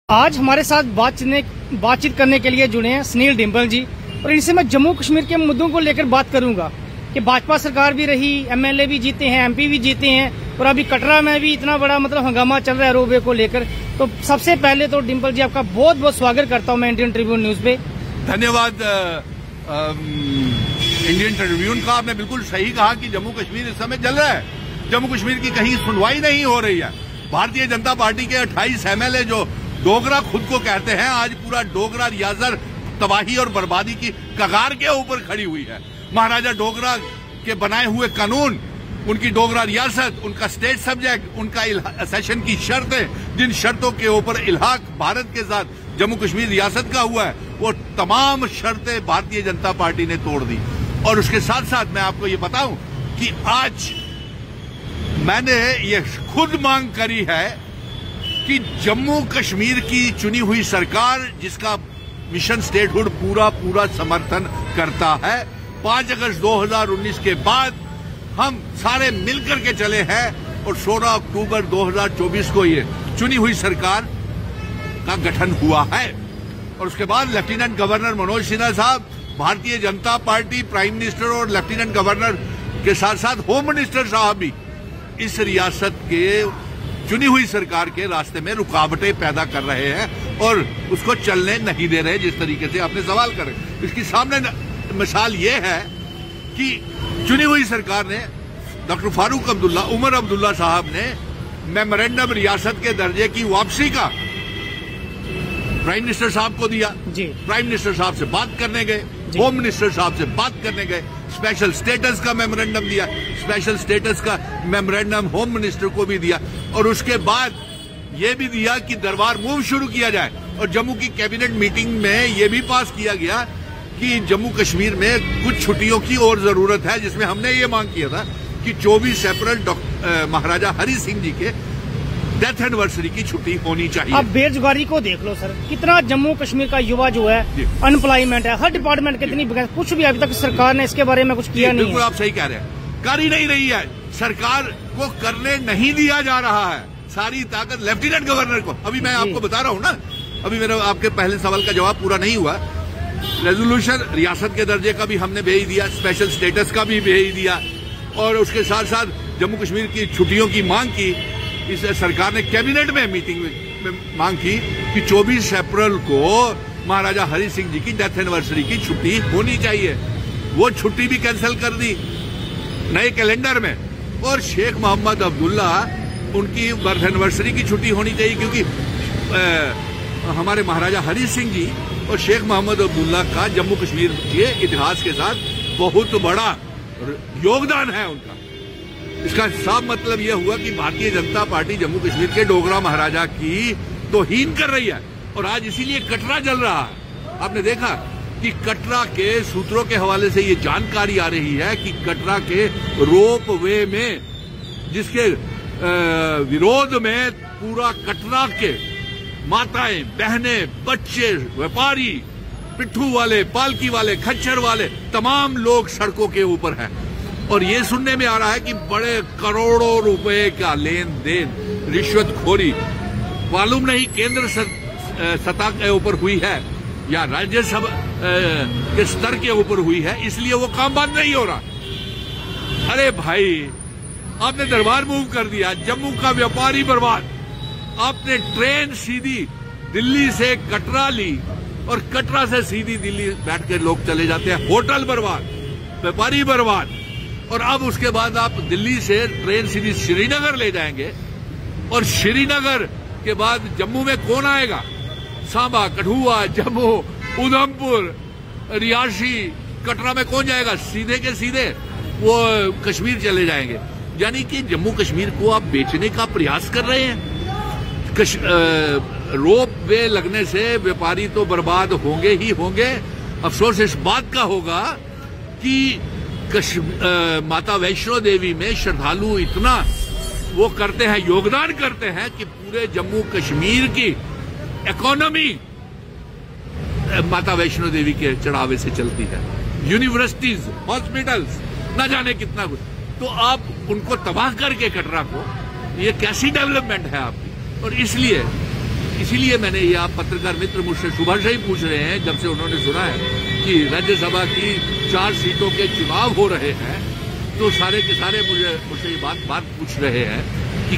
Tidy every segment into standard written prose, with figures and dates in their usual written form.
आज हमारे साथ बातचीत करने के लिए जुड़े हैं सुनील डिंपल जी, और इनसे मैं जम्मू कश्मीर के मुद्दों को लेकर बात करूंगा कि भाजपा सरकार भी रही, एमएलए भी जीते हैं, एमपी भी जीते हैं, और अभी कटरा में भी इतना बड़ा हंगामा चल रहा है रोपवे को लेकर। तो सबसे पहले तो डिंपल जी आपका बहुत बहुत स्वागत करता हूं मैं इंडियन ट्रिब्यून न्यूज पे। धन्यवाद। इंडियन ट्रिब्यून का आपने बिल्कुल सही कहा कि जम्मू कश्मीर इस समय जल रहा है। जम्मू कश्मीर की कहीं सुनवाई नहीं हो रही है। भारतीय जनता पार्टी के 28 एमएलए जो डोगरा खुद को कहते हैं, आज पूरा डोगरा रियासत तबाही और बर्बादी की कगार के ऊपर खड़ी हुई है। महाराजा डोगरा के बनाए हुए कानून, उनकी डोगरा रियासत, उनका स्टेट सब्जेक्ट, उनका सेशन की शर्तें, जिन शर्तों के ऊपर इल्हाक भारत के साथ जम्मू कश्मीर रियासत का हुआ है, वो तमाम शर्तें भारतीय जनता पार्टी ने तोड़ दी। और उसके साथ साथ मैं आपको ये बताऊं कि आज मैंने ये खुद मांग करी है कि जम्मू कश्मीर की चुनी हुई सरकार, जिसका मिशन स्टेटहुड पूरा समर्थन करता है, 5 अगस्त 2019 के बाद हम सारे मिलकर के चले हैं और 16 अक्टूबर 2024 को ये चुनी हुई सरकार का गठन हुआ है। और उसके बाद लेफ्टिनेंट गवर्नर मनोज सिन्हा साहब, Bharatiya Janata party, prime minister और लेफ्टिनेंट गवर्नर के साथ साथ होम मिनिस्टर साहब भी इस रियासत के चुनी हुई सरकार के रास्ते में रुकावटें पैदा कर रहे हैं और उसको चलने नहीं दे रहे, जिस तरीके से आपने सवाल करे। इसकी सामने मिसाल ये है कि चुनी हुई सरकार ने डॉक्टर फारूक अब्दुल्ला, उमर अब्दुल्ला साहब ने मेमोरेंडम रियासत के दर्जे की वापसी का प्राइम मिनिस्टर साहब को दिया जी। प्राइम मिनिस्टर साहब से बात करने गए, होम मिनिस्टर साहब से बात करने गए, स्पेशल स्टेटस का मेमोरेंडम दिया, स्पेशल स्टेटस का मेमोरेंडम होम मिनिस्टर को भी दिया, और उसके बाद ये भी दिया कि दरबार मूव शुरू किया जाए। और जम्मू की कैबिनेट मीटिंग में ये भी पास किया गया कि जम्मू कश्मीर में कुछ छुट्टियों की और जरूरत है, जिसमें हमने ये मांग किया था कि 24 अप्रैल महाराजा हरि सिंह जी के डेथ एनिवर्सरी की छुट्टी होनी चाहिए। अब बेरोजगारी को देख लो सर, कितना जम्मू कश्मीर का युवा जो है अनएम्प्लॉयमेंट है, हर डिपार्टमेंट कितनी, कुछ भी अभी तक सरकार ने इसके बारे में कुछ किया नहीं। बिल्कुल आप सही कह रहे हैं, कर ही नहीं रही है सरकार, को करने नहीं दिया जा रहा है। सारी ताकत लेफ्टिनेंट गवर्नर को। अभी मैं आपको बता रहा हूँ ना, अभी मेरा आपके पहले सवाल का जवाब पूरा नहीं हुआ। रेजोल्यूशन रियासत के दर्जे का भी हमने भेज दिया, स्पेशल स्टेटस का भी भेज दिया, और उसके साथ साथ जम्मू कश्मीर की छुट्टियों की मांग की। इस सरकार ने कैबिनेट में मीटिंग में मांग की कि 24 अप्रैल को महाराजा हरि सिंह जी की डेथ एनिवर्सरी की छुट्टी होनी चाहिए। वो छुट्टी भी कैंसिल कर दी नए कैलेंडर में। और शेख मोहम्मद अब्दुल्ला, उनकी बर्थ एनिवर्सरी की छुट्टी होनी चाहिए, क्योंकि हमारे महाराजा हरि सिंह जी और शेख मोहम्मद अब्दुल्ला का जम्मू कश्मीर के इतिहास के साथ बहुत बड़ा योगदान है उनका। इसका साफ मतलब यह हुआ कि भारतीय जनता पार्टी जम्मू कश्मीर के डोगरा महाराजा की तौहीन कर रही है, और आज इसीलिए कटरा जल रहा है। आपने देखा कि कटरा के सूत्रों के हवाले से ये जानकारी आ रही है कि कटरा के रोप वे में, जिसके विरोध में पूरा कटरा के माताएं, बहनें, बच्चे, व्यापारी, पिट्ठू वाले, पालकी वाले, खच्चर वाले, तमाम लोग सड़कों के ऊपर हैं। और ये सुनने में आ रहा है कि बड़े करोड़ों रुपए का लेन देन, रिश्वतखोरी, मालूम नहीं केंद्र सत्ता के ऊपर हुई है या राज्यसभा के स्तर के ऊपर हुई है, इसलिए वो काम बंद नहीं हो रहा। अरे भाई, आपने दरबार मूव कर दिया, जम्मू का व्यापारी बर्बाद। आपने ट्रेन सीधी दिल्ली से कटरा ली और कटरा से सीधी दिल्ली बैठ के लोग चले जाते हैं, होटल बर्बाद, व्यापारी बर्बाद। और अब उसके बाद आप दिल्ली से ट्रेन सीधी श्रीनगर ले जाएंगे, और श्रीनगर के बाद जम्मू में कौन आएगा? सांबा, कठुआ, जम्मू, उधमपुर, रियासी, कटरा में कौन जाएगा? सीधे के सीधे वो कश्मीर चले जाएंगे। यानी कि जम्मू कश्मीर को आप बेचने का प्रयास कर रहे हैं। रोप वे लगने से व्यापारी तो बर्बाद होंगे ही होंगे। अफसोस इस बात का होगा कि माता वैष्णो देवी में श्रद्धालु इतना वो करते हैं, योगदान करते हैं, कि पूरे जम्मू कश्मीर की इकोनॉमी माता वैष्णो देवी के चढ़ावे से चलती है। यूनिवर्सिटीज, हॉस्पिटल्स, न जाने कितना कुछ। तो आप उनको तबाह करके कटरा को, ये कैसी डेवलपमेंट है आपकी? और इसलिए इसीलिए मैंने ये, आप पत्रकार मित्र मुझसे सुबह से ही पूछ रहे हैं, जब से उन्होंने सुना है कि राज्यसभा की 4 सीटों के चुनाव हो रहे हैं, तो सारे के सारे मुझसे ये बात पूछ रहे हैं कि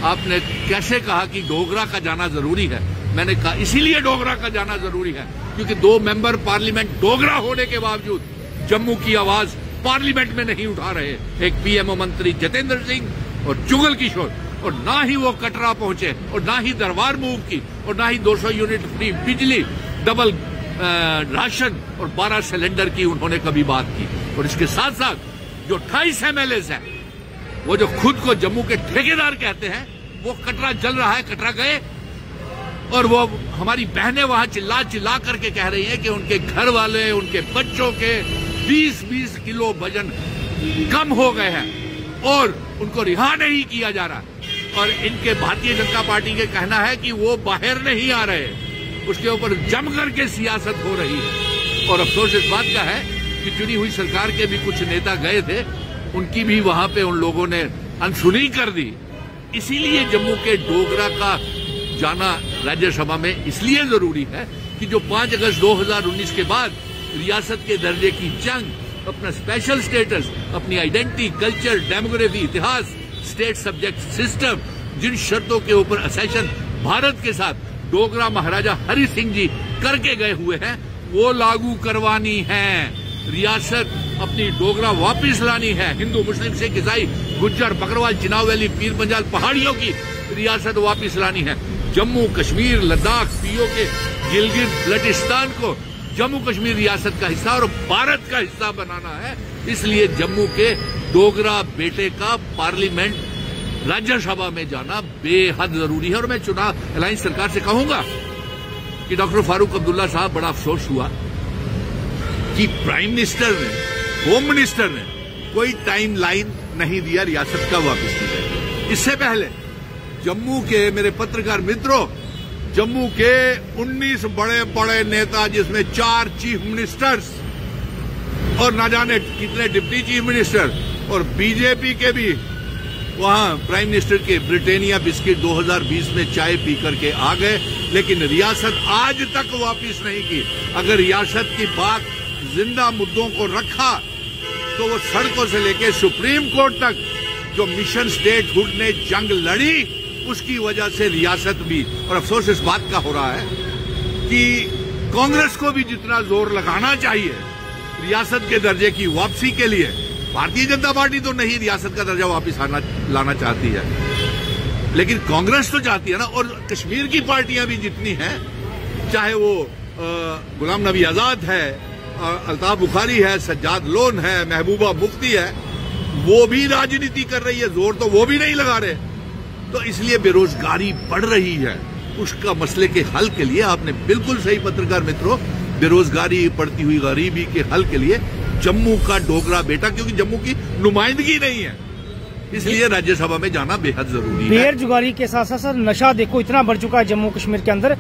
आपने कैसे कहा कि डोगरा का जाना जरूरी है। मैंने कहा इसीलिए डोगरा का जाना जरूरी है क्योंकि 2 मेंबर पार्लियामेंट डोगरा होने के बावजूद जम्मू की आवाज पार्लियामेंट में नहीं उठा रहे। एक पीएमओ मंत्री जितेंद्र सिंह और जुगल किशोर, और ना ही वो कटरा पहुंचे, और ना ही दरबार मूव की, और ना ही 200 यूनिट फ्री बिजली, डबल राशन और 12 सिलेंडर की उन्होंने कभी बात की। और इसके साथ साथ जो 28 MLAs हैं, वो जो खुद को जम्मू के ठेकेदार कहते हैं, वो कटरा जल रहा है, कटरा गए, और वो हमारी बहनें वहां चिल्ला चिल्ला करके कह रही हैं कि उनके घर वाले, उनके बच्चों के 20-20 किलो वजन कम हो गए हैं और उनको रिहा नहीं किया जा रहा। और इनके भारतीय जनता पार्टी के कहना है कि वो बाहर नहीं आ रहे, उसके ऊपर जम करके सियासत हो रही है। और अफसोस इस बात का है कि चुनी हुई सरकार के भी कुछ नेता गए थे, उनकी भी वहां पे उन लोगों ने अनसुनी कर दी। इसीलिए जम्मू के डोगरा का जाना राज्यसभा में इसलिए जरूरी है कि जो 5 अगस्त 2019 के बाद रियासत के दर्जे की जंग, अपना स्पेशल स्टेटस, अपनी आइडेंटिटी, कल्चर, डेमोग्राफी, इतिहास, स्टेट सब्जेक्ट सिस्टम, जिन शर्तों के ऊपर असेशन भारत के साथ डोगरा महाराजा हरि सिंह जी करके गए हुए हैं, वो लागू करवानी है। रियासत अपनी डोगरा वापस लानी है। हिंदू, मुस्लिम, सिख, ईसाई, गुज्जर, बकरवाल, चिनाब वैली, पीर पंजाल पहाड़ियों की रियासत वापस लानी है। जम्मू कश्मीर, लद्दाख, पीओके, गिलगित बल्टिस्तान को जम्मू कश्मीर रियासत का हिस्सा और भारत का हिस्सा बनाना है। इसलिए जम्मू के डोगरा बेटे का पार्लियामेंट राज्यसभा में जाना बेहद जरूरी है। और मैं चुनाव अलायंस सरकार से कहूंगा कि डॉक्टर फारूक अब्दुल्ला साहब, बड़ा अफसोस हुआ कि प्राइम मिनिस्टर ने, होम मिनिस्टर ने कोई टाइम लाइन नहीं दिया रियासत का वापस की जाए। इससे पहले जम्मू के मेरे पत्रकार मित्रों, जम्मू के 19 बड़े बड़े नेता, जिसमें 4 चीफ मिनिस्टर्स और ना जाने कितने डिप्टी चीफ मिनिस्टर, और बीजेपी के भी वहां प्राइम मिनिस्टर के ब्रिटानिया बिस्किट 2020 में चाय पी करके आ गए, लेकिन रियासत आज तक वापस नहीं की। अगर रियासत की बात जिंदा मुद्दों को रखा तो वो सड़कों से लेकर सुप्रीम कोर्ट तक जो मिशन स्टेटहुड ने जंग लड़ी, उसकी वजह से रियासत भी, और अफसोस इस बात का हो रहा है कि कांग्रेस को भी जितना जोर लगाना चाहिए रियासत के दर्जे की वापसी के लिए, भारतीय जनता पार्टी तो नहीं रियासत का दर्जा वापस लाना चाहती है, लेकिन कांग्रेस तो चाहती है ना। और कश्मीर की पार्टियां भी जितनी हैं, चाहे वो गुलाम नबी आजाद है, अल्ताफ बुखारी है, सज्जाद लोन है, महबूबा मुफ्ती है, वो भी राजनीति कर रही है, जोर तो वो भी नहीं लगा रहे। तो इसलिए बेरोजगारी बढ़ रही है। उसका मसले के हल के लिए आपने बिल्कुल सही पत्रकार मित्रों, बेरोजगारी, बढ़ती हुई गरीबी के हल के लिए जम्मू का डोगरा बेटा, क्योंकि जम्मू की नुमाइंदगी नहीं है, इसलिए राज्यसभा में जाना बेहद जरूरी है। बेरोजगारी के साथ साथ सर नशा देखो इतना बढ़ चुका है जम्मू कश्मीर के अंदर।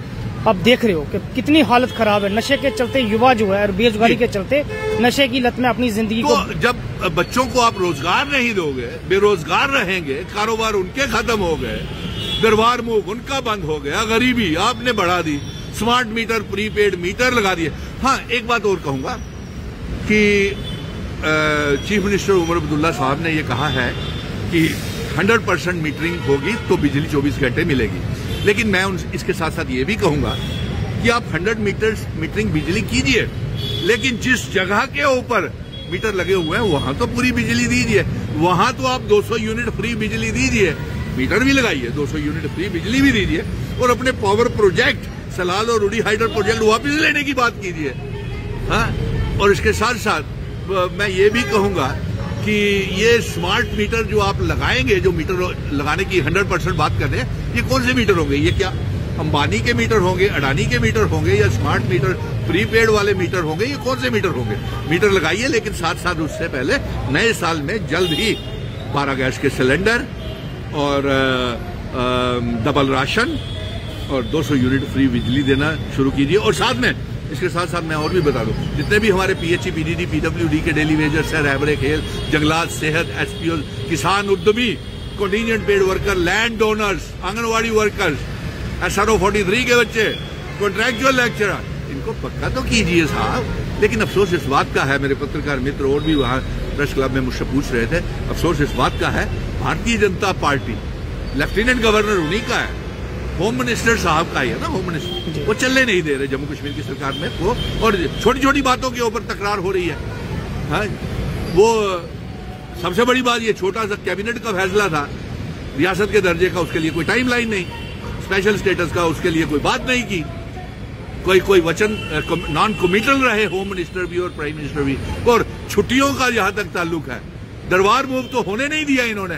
अब देख रहे हो कि कितनी हालत खराब है। नशे के चलते युवा जो है और बेरोजगारी के चलते नशे की लत में अपनी जिंदगी तो को, जब बच्चों को आप रोजगार नहीं दोगे, बेरोजगार रहेंगे, कारोबार उनके खत्म हो गए, दरबार मूव उनका बंद हो गया, गरीबी आपने बढ़ा दी, स्मार्ट मीटर, प्रीपेड मीटर लगा दिए। हाँ, एक बात और कहूंगा कि चीफ मिनिस्टर उमर अब्दुल्ला साहब ने ये कहा है कि 100% मीटरिंग होगी तो बिजली 24 घंटे मिलेगी, लेकिन मैं इसके साथ साथ ये भी कहूंगा कि आप 100 मीटरिंग बिजली कीजिए, लेकिन जिस जगह के ऊपर मीटर लगे हुए हैं वहां तो पूरी बिजली दीजिए। वहां तो आप 200 यूनिट फ्री बिजली दीजिए, मीटर भी लगाइए, 200 यूनिट फ्री बिजली भी दीजिए, और अपने पावर प्रोजेक्ट सलाल और रूडी हाइडर प्रोजेक्ट वापस लेने की बात कीजिए। हाँ, और इसके साथ साथ मैं ये भी कहूंगा कि ये स्मार्ट मीटर जो आप लगाएंगे, जो मीटर लगाने की 100% बात कर रहे हैं, ये कौन से मीटर होंगे? ये क्या अंबानी के मीटर होंगे, अडानी के मीटर होंगे, या स्मार्ट मीटर प्रीपेड वाले मीटर होंगे? ये कौन से मीटर होंगे? मीटर लगाइए, लेकिन साथ साथ उससे पहले नए साल में जल्द ही 12 गैस के सिलेंडर और डबल राशन और 200 यूनिट फ्री बिजली देना शुरू कीजिए। और साथ में इसके साथ साथ मैं और भी बता दूं, जितने भी हमारे पीएचई, पीडीडी, पीडब्ल्यूडी के डेली वेजर्स हैं, रहबरे खेल, जंगलात, सेहत, एसपीओ, किसान, उद्यमी, contingent paid worker, land donors, anganwadi workers, SRO 43 के बच्चे, कॉन्ट्रैक्चुअल लेक्चरर, इनको पक्का तो कीजिए साहब। लेकिन अफसोस इस बात का है, मेरे पत्रकार मित्र और भी वहां प्रेस क्लब में मुझसे पूछ रहे थे, अफसोस इस बात का है Bharatiya Janata party lieutenant governor उन्हीं का है, होम मिनिस्टर साहब का ही है ना, होम मिनिस्टर, वो चलने नहीं दे रहे जम्मू कश्मीर की सरकार में वो, और छोटी छोटी बातों के ऊपर तकरार हो रही है। हाँ, वो सबसे बड़ी बात ये छोटा सा कैबिनेट का फैसला था रियासत के दर्जे का, उसके लिए कोई टाइम लाइन नहीं, स्पेशल स्टेटस का उसके लिए कोई बात नहीं की, कोई वचन नॉन कमिटल रहे होम मिनिस्टर भी और प्राइम मिनिस्टर भी। और छुट्टियों का जहां तक ताल्लुक है, दरबार मूव तो होने नहीं दिया इन्होंने,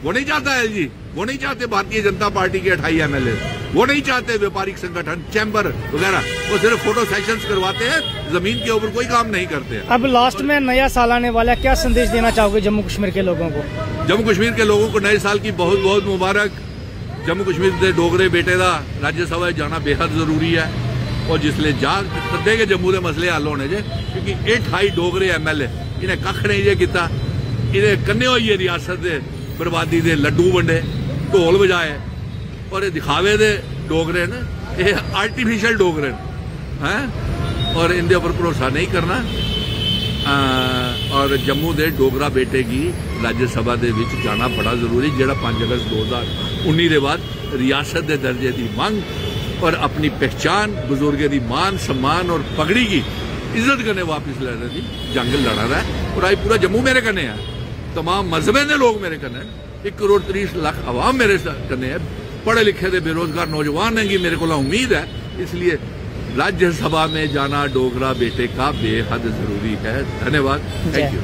वो नहीं चाहता है जी, वो नहीं चाहते भारतीय जनता पार्टी के 28 MLA, वो नहीं चाहते व्यापारिक संगठन, चैम्बर वगैरह, वो सिर्फ फोटो सेशंस करवाते हैं, जमीन के ऊपर कोई काम नहीं करते हैं। अब लास्ट में नया साल आने वाला है, क्या संदेश देना चाहोगे जम्मू कश्मीर के लोगों को? जम्मू कश्मीर के लोगों को नए साल की बहुत बहुत मुबारक। जम्मू कश्मीर के डोगरे बेटे का राज्यसभा जाना बेहद जरूरी है, और जिसले जा सदे के जम्मू के मसले हल होने जे, क्योंकि 28 डोगरे MLA इन्हें कख नहीं जे किता, इन्हें कन्ने हुई है रियासत के बर्बादी दे लड्डू वंडे, ढोल बजाए, और ये दिखावे दे डोगरे ने, ये आर्टिफिशियल डोगरे हैं, और इनके ऊपर भरोसा नहीं करना। और जम्मू के डोगरा बेटे की राज्यसभा दे विच जाना बड़ा जरूरी, जिहड़ा 5 अगस्त 2019 के बाद रियासत के दर्जे की मंग और अपनी पहचान, बुजुर्गे की मान सम्मान और पगड़ी की इज्जत करने वापस लड़ने की जंग लड़ा रहा है। और आज पूरा जम्मू मेरे कन्ने है, तमाम मजहबे के लोग मेरे कन्ने, 1 करोड़ 30 लाख आवाम मेरे कन्ने है, पढ़े लिखे दे बेरोजगार नौजवान हैं कि मेरे को उम्मीद है। इसलिए राज्यसभा में जाना डोगरा बेटे का बेहद जरूरी है। धन्यवाद, थैंक यू।